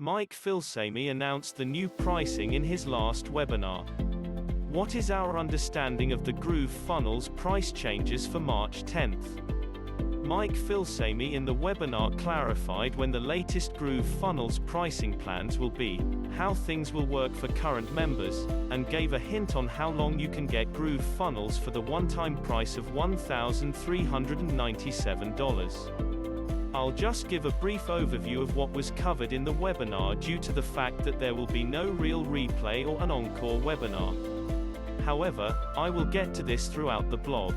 Mike Filsaime announced the new pricing in his last webinar. What is our understanding of the GrooveFunnels price changes for March 10th? Mike Filsaime in the webinar clarified when the latest GrooveFunnels pricing plans will be, how things will work for current members, and gave a hint on how long you can get GrooveFunnels for the one-time price of $1,397. I'll just give a brief overview of what was covered in the webinar due to the fact that there will be no real replay or an encore webinar. However, I will get to this throughout the blog.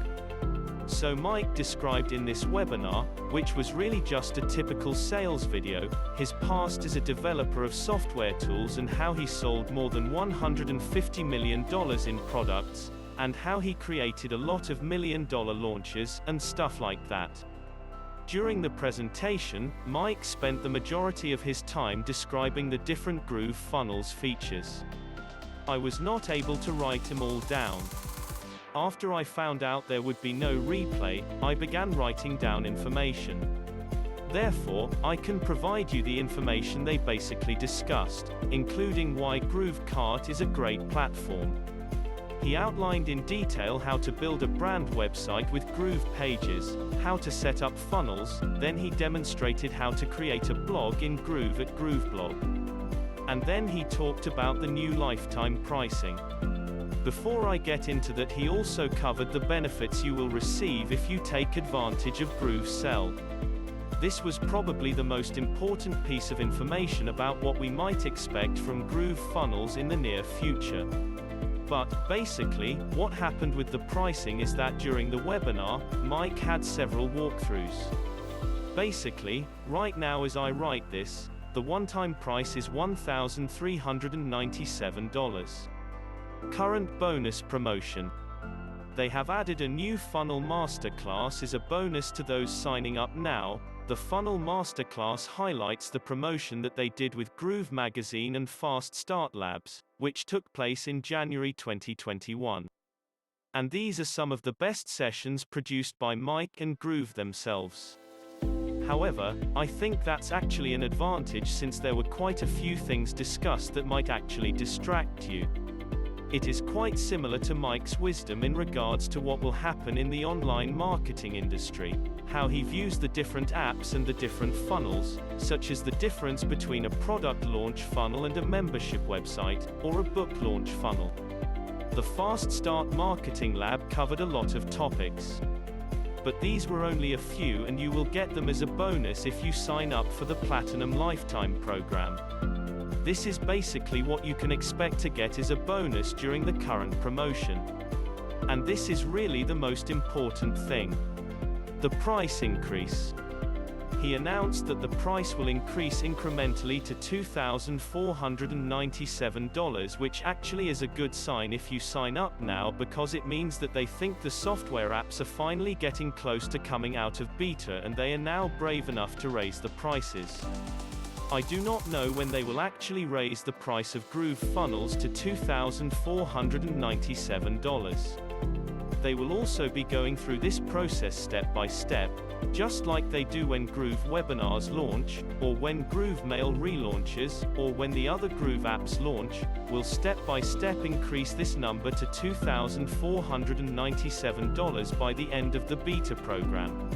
So Mike described in this webinar, which was really just a typical sales video, his past as a developer of software tools and how he sold more than $150 million in products, and how he created a lot of million-dollar launches, and stuff like that. During the presentation, Mike spent the majority of his time describing the different GrooveFunnels features. I was not able to write them all down. After I found out there would be no replay, I began writing down information. Therefore, I can provide you the information they basically discussed, including why GrooveCart is a great platform. He outlined in detail how to build a brand website with Groove pages, how to set up funnels, then he demonstrated how to create a blog in Groove at GrooveBlog. And then he talked about the new lifetime pricing. Before I get into that, he also covered the benefits you will receive if you take advantage of GrooveSell. This was probably the most important piece of information about what we might expect from GrooveFunnels in the near future. But, basically, what happened with the pricing is that during the webinar, Mike had several walkthroughs. Basically, right now as I write this, the one-time price is $1,397. Current bonus promotion. They have added a new Funnel Masterclass as a bonus to those signing up now. The Funnel Masterclass highlights the promotion that they did with Groove Magazine and Fast Start Labs, which took place in January 2021. And these are some of the best sessions produced by Mike and Groove themselves. However, I think that's actually an advantage since there were quite a few things discussed that might actually distract you. It is quite similar to Mike's wisdom in regards to what will happen in the online marketing industry, how he views the different apps and the different funnels, such as the difference between a product launch funnel and a membership website, or a book launch funnel. The Fast Start Marketing Lab covered a lot of topics. But these were only a few, and you will get them as a bonus if you sign up for the Platinum Lifetime program. This is basically what you can expect to get as a bonus during the current promotion. And this is really the most important thing. The price increase. He announced that the price will increase incrementally to $2,497, which actually is a good sign if you sign up now, because it means that they think the software apps are finally getting close to coming out of beta and they are now brave enough to raise the prices. I do not know when they will actually raise the price of GrooveFunnels to $2,497. They will also be going through this process step by step, just like they do when Groove webinars launch, or when Groove Mail relaunches, or when the other Groove apps launch, will step by step increase this number to $2,497 by the end of the beta program.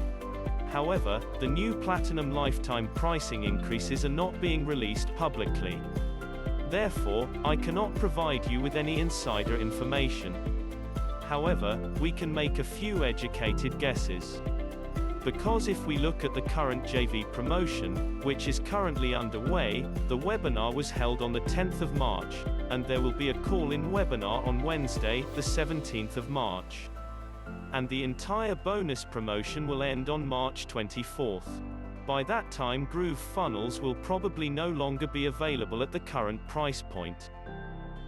However, the new Platinum Lifetime pricing increases are not being released publicly. Therefore, I cannot provide you with any insider information. However, we can make a few educated guesses. Because if we look at the current JV promotion, which is currently underway, the webinar was held on the 10th of March, and there will be a call-in webinar on Wednesday, the 17th of March. And the entire bonus promotion will end on March 24th. By that time, GrooveFunnels will probably no longer be available at the current price point.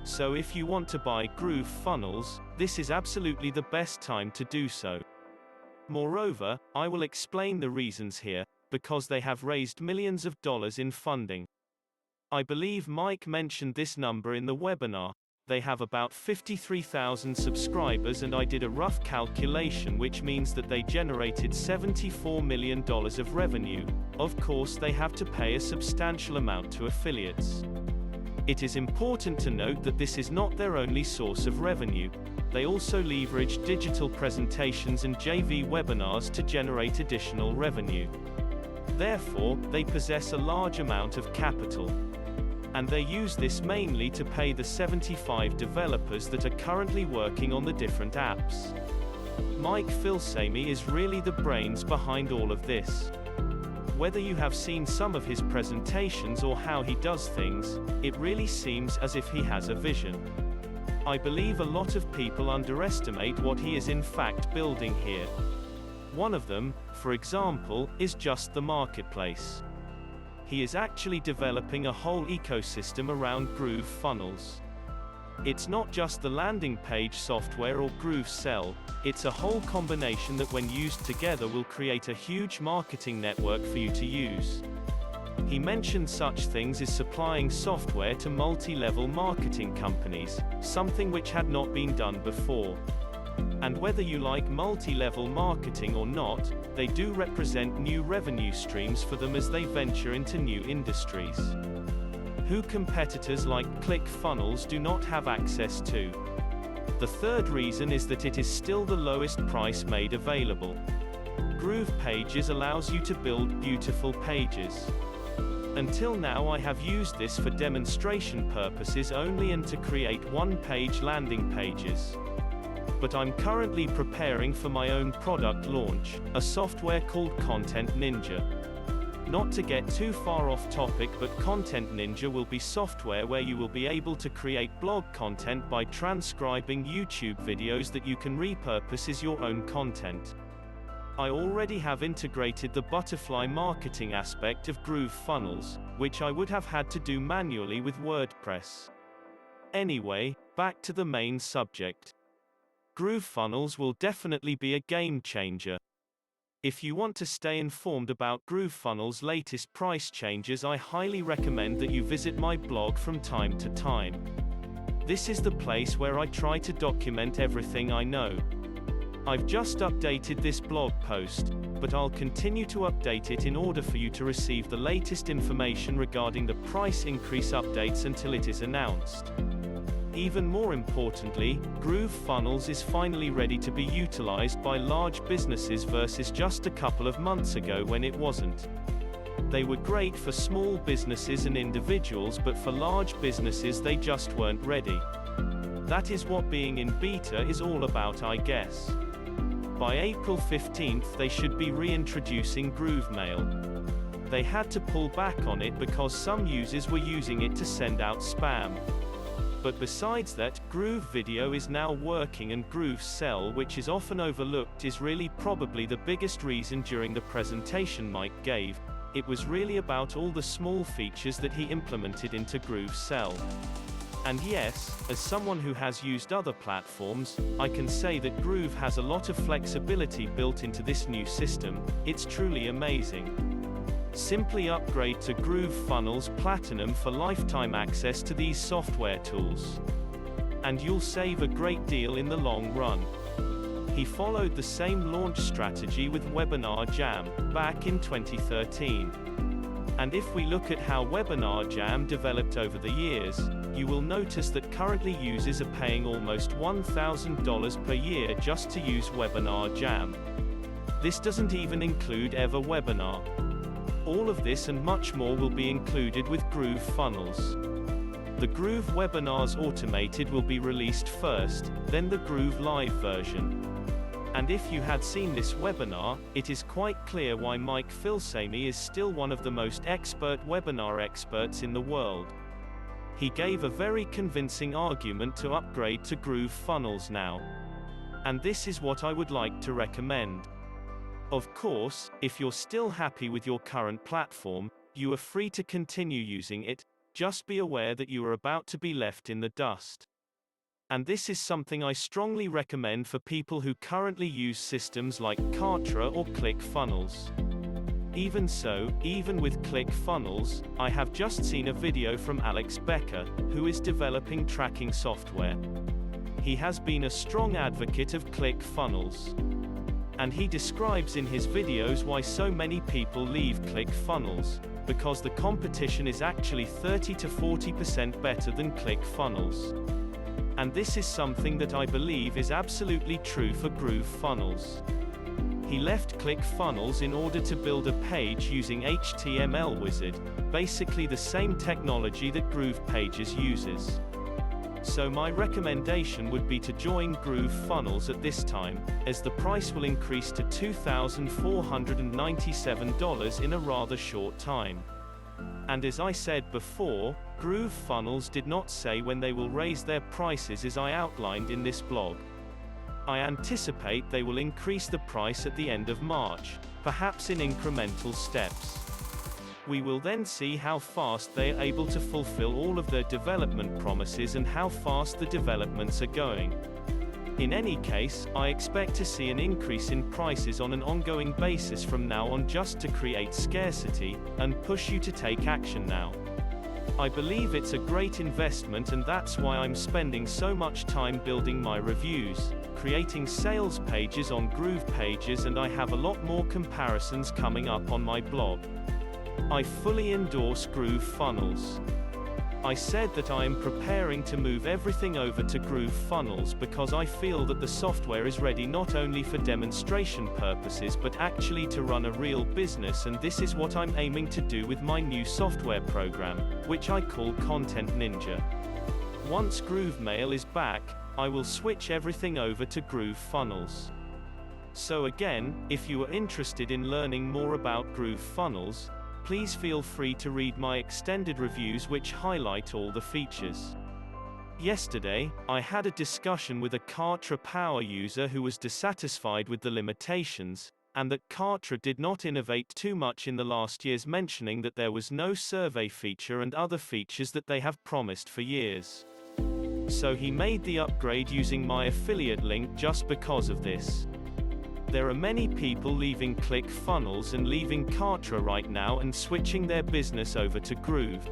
So if you want to buy GrooveFunnels, this is absolutely the best time to do so. Moreover, I will explain the reasons here, because they have raised millions of dollars in funding. I believe Mike mentioned this number in the webinar, they have about 53,000 subscribers, and I did a rough calculation which means that they generated $74 million of revenue. Of course, they have to pay a substantial amount to affiliates. It is important to note that this is not their only source of revenue. They also leverage digital presentations and JV webinars to generate additional revenue. Therefore, they possess a large amount of capital. And they use this mainly to pay the 75 developers that are currently working on the different apps. Mike Filsaime is really the brains behind all of this. Whether you have seen some of his presentations or how he does things, it really seems as if he has a vision. I believe a lot of people underestimate what he is in fact building here. One of them, for example, is just the marketplace. He is actually developing a whole ecosystem around GrooveFunnels. It's not just the landing page software or GrooveSell, it's a whole combination that when used together will create a huge marketing network for you to use. He mentioned such things as supplying software to multi-level marketing companies, something which had not been done before. And whether you like multi-level marketing or not, they do represent new revenue streams for them as they venture into new industries. Who competitors like ClickFunnels do not have access to. The third reason is that it is still the lowest price made available. Groove Pages allows you to build beautiful pages. Until now I have used this for demonstration purposes only and to create one-page landing pages. But I'm currently preparing for my own product launch, a software called Content Ninja. Not to get too far off topic, but Content Ninja will be software where you will be able to create blog content by transcribing YouTube videos that you can repurpose as your own content. I already have integrated the butterfly marketing aspect of GrooveFunnels, which I would have had to do manually with WordPress. Anyway, back to the main subject. GrooveFunnels will definitely be a game changer. If you want to stay informed about GrooveFunnels' latest price changes, I highly recommend that you visit my blog from time to time. This is the place where I try to document everything I know. I've just updated this blog post, but I'll continue to update it in order for you to receive the latest information regarding the price increase updates until it is announced. Even more importantly, GrooveFunnels is finally ready to be utilized by large businesses versus just a couple of months ago when it wasn't. They were great for small businesses and individuals, but for large businesses they just weren't ready. That is what being in beta is all about, I guess. By April 15th they should be reintroducing GrooveMail. They had to pull back on it because some users were using it to send out spam. But besides that, Groove Video is now working, and GrooveSell, which is often overlooked, is really probably the biggest reason during the presentation Mike gave. It was really about all the small features that he implemented into GrooveSell. And yes, as someone who has used other platforms, I can say that Groove has a lot of flexibility built into this new system. It's truly amazing. Simply upgrade to GrooveFunnels Platinum for lifetime access to these software tools. And you'll save a great deal in the long run. He followed the same launch strategy with Webinar Jam, back in 2013. And if we look at how Webinar Jam developed over the years, you will notice that currently users are paying almost $1,000 per year just to use Webinar Jam. This doesn't even include EverWebinar. All of this and much more will be included with GrooveFunnels. The Groove Webinars Automated will be released first, then the Groove Live version. And if you had seen this webinar, it is quite clear why Mike Filsaime is still one of the most expert webinar experts in the world. He gave a very convincing argument to upgrade to GrooveFunnels now. And this is what I would like to recommend. Of course, if you're still happy with your current platform, you are free to continue using it, just be aware that you are about to be left in the dust. And this is something I strongly recommend for people who currently use systems like Kartra or ClickFunnels. Even so, even with ClickFunnels, I have just seen a video from Alex Becker, who is developing tracking software. He has been a strong advocate of ClickFunnels. And he describes in his videos why so many people leave ClickFunnels, because the competition is actually 30 to 40% better than ClickFunnels. And this is something that I believe is absolutely true for GrooveFunnels. He left ClickFunnels in order to build a page using HTML Wizard, basically the same technology that GroovePages uses. So my recommendation would be to join GrooveFunnels at this time, as the price will increase to $2,497 in a rather short time. And as I said before, GrooveFunnels did not say when they will raise their prices as I outlined in this blog. I anticipate they will increase the price at the end of March, perhaps in incremental steps. We will then see how fast they are able to fulfill all of their development promises and how fast the developments are going. In any case, I expect to see an increase in prices on an ongoing basis from now on, just to create scarcity, and push you to take action now. I believe it's a great investment, and that's why I'm spending so much time building my reviews, creating sales pages on GroovePages, and I have a lot more comparisons coming up on my blog. I fully endorse GrooveFunnels. I said that I am preparing to move everything over to GrooveFunnels because I feel that the software is ready not only for demonstration purposes but actually to run a real business, and this is what I'm aiming to do with my new software program, which I call Content Ninja. Once GrooveMail is back, I will switch everything over to GrooveFunnels. So again, if you are interested in learning more about GrooveFunnels, please feel free to read my extended reviews which highlight all the features. Yesterday, I had a discussion with a Kartra power user who was dissatisfied with the limitations, and that Kartra did not innovate too much in the last years, mentioning that there was no survey feature and other features that they have promised for years. So he made the upgrade using my affiliate link just because of this. There are many people leaving ClickFunnels and leaving Kartra right now and switching their business over to Groove.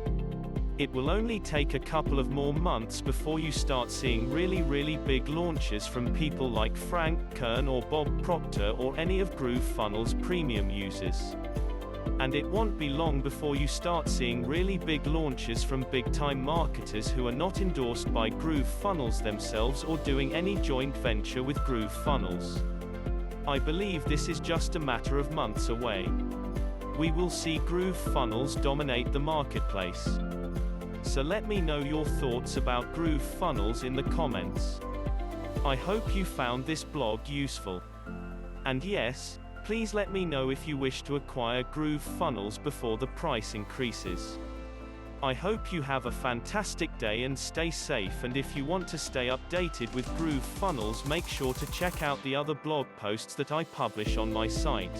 It will only take a couple of more months before you start seeing really big launches from people like Frank Kern or Bob Proctor or any of GrooveFunnels premium users. And it won't be long before you start seeing really big launches from big-time marketers who are not endorsed by GrooveFunnels themselves or doing any joint venture with GrooveFunnels. I believe this is just a matter of months away. We will see GrooveFunnels dominate the marketplace. So let me know your thoughts about GrooveFunnels in the comments. I hope you found this blog useful. And yes, please let me know if you wish to acquire GrooveFunnels before the price increases. I hope you have a fantastic day and stay safe, and if you want to stay updated with GrooveFunnels, make sure to check out the other blog posts that I publish on my site.